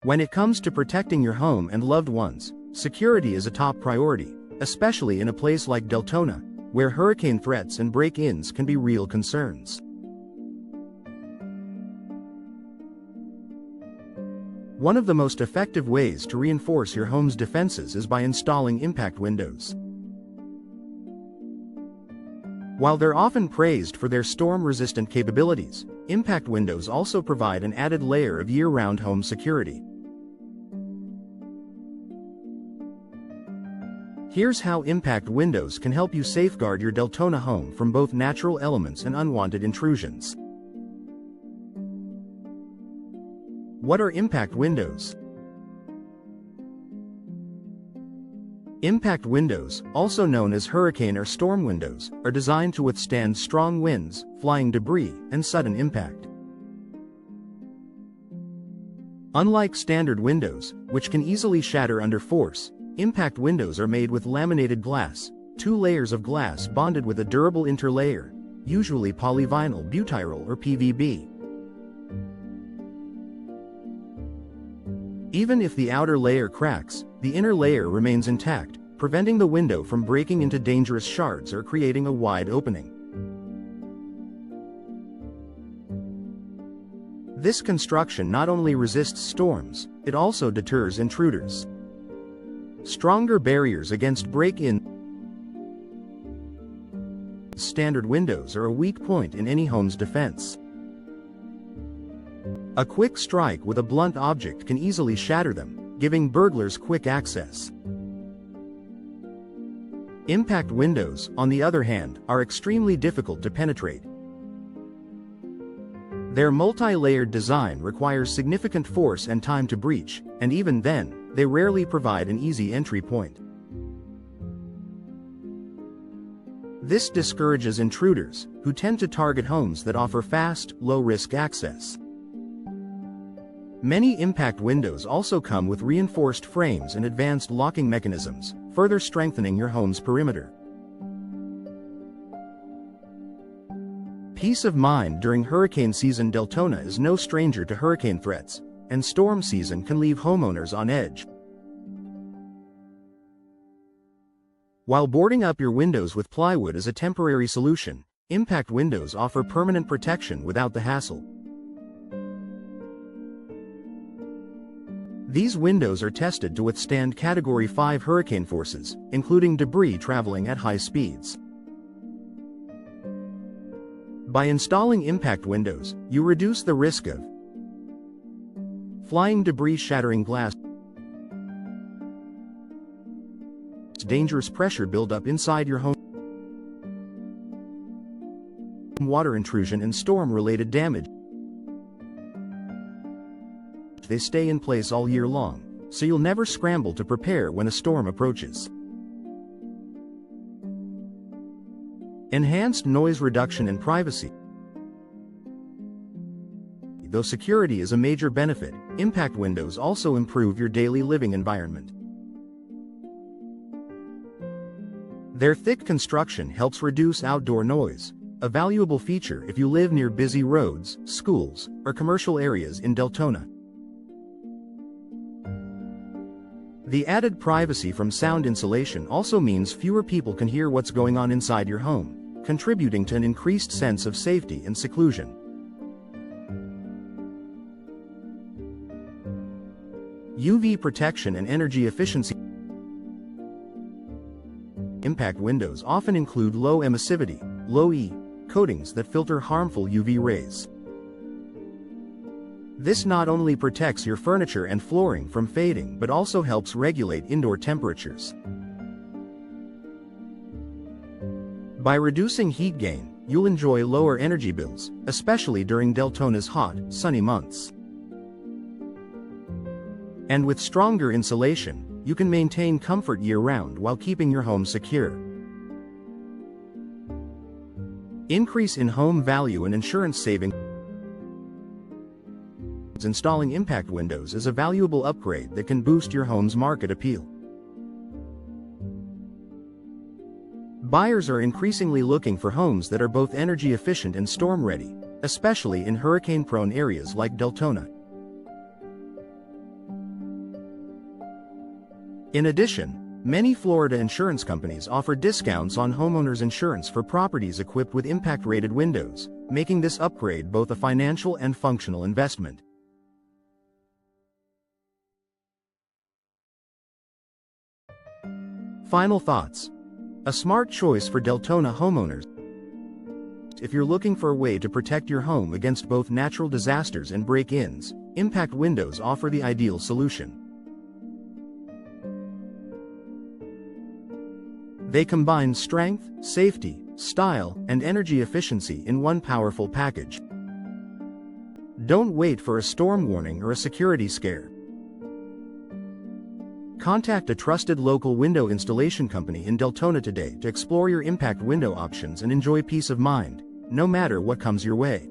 When it comes to protecting your home and loved ones, security is a top priority, especially in a place like Deltona, where hurricane threats and break-ins can be real concerns. One of the most effective ways to reinforce your home's defenses is by installing impact windows. While they're often praised for their storm-resistant capabilities, impact windows also provide an added layer of year-round home security. Here's how impact windows can help you safeguard your Deltona home from both natural elements and unwanted intrusions. What are impact windows? Impact windows, also known as hurricane or storm windows, are designed to withstand strong winds, flying debris, and sudden impact. Unlike standard windows, which can easily shatter under force, impact windows are made with laminated glass, 2 layers of glass bonded with a durable interlayer, usually polyvinyl butyryl or PVB. Even if the outer layer cracks, the inner layer remains intact, preventing the window from breaking into dangerous shards or creating a wide opening. This construction not only resists storms, it also deters intruders. Stronger barriers against break-in. Standard windows are a weak point in any home's defense. A quick strike with a blunt object can easily shatter them, giving burglars quick access. Impact windows, on the other hand, are extremely difficult to penetrate. Their multi-layered design requires significant force and time to breach, and even then, they rarely provide an easy entry point. This discourages intruders, who tend to target homes that offer fast, low-risk access. Many impact windows also come with reinforced frames and advanced locking mechanisms, further strengthening your home's perimeter. Peace of mind during hurricane season. Deltona is no stranger to hurricane threats, and storm season can leave homeowners on edge. While boarding up your windows with plywood is a temporary solution, impact windows offer permanent protection without the hassle. These windows are tested to withstand Category 5 hurricane forces, including debris traveling at high speeds. By installing impact windows, you reduce the risk of flying debris, shattering glass, dangerous pressure buildup inside your home, water intrusion, and storm-related damage. They stay in place all year long, so you'll never scramble to prepare when a storm approaches. Enhanced noise reduction and privacy. Though security is a major benefit, impact windows also improve your daily living environment. Their thick construction helps reduce outdoor noise, a valuable feature if you live near busy roads, schools, or commercial areas in Deltona. The added privacy from sound insulation also means fewer people can hear what's going on inside your home, contributing to an increased sense of safety and seclusion. UV protection and energy efficiency. Impact windows often include low emissivity, low E, coatings that filter harmful UV rays. This not only protects your furniture and flooring from fading but also helps regulate indoor temperatures. By reducing heat gain, you'll enjoy lower energy bills, especially during Deltona's hot, sunny months. And with stronger insulation, you can maintain comfort year-round while keeping your home secure. Increase in home value and insurance savings. Installing impact windows is a valuable upgrade that can boost your home's market appeal. Buyers are increasingly looking for homes that are both energy efficient and storm-ready, especially in hurricane-prone areas like Deltona. In addition, many Florida insurance companies offer discounts on homeowners insurance for properties equipped with impact-rated windows, making this upgrade both a financial and functional investment. Final thoughts. A smart choice for Deltona homeowners. If you're looking for a way to protect your home against both natural disasters and break-ins, impact windows offer the ideal solution. They combine strength, safety, style, and energy efficiency in one powerful package. Don't wait for a storm warning or a security scare. Contact a trusted local window installation company in Deltona today to explore your impact window options and enjoy peace of mind, no matter what comes your way.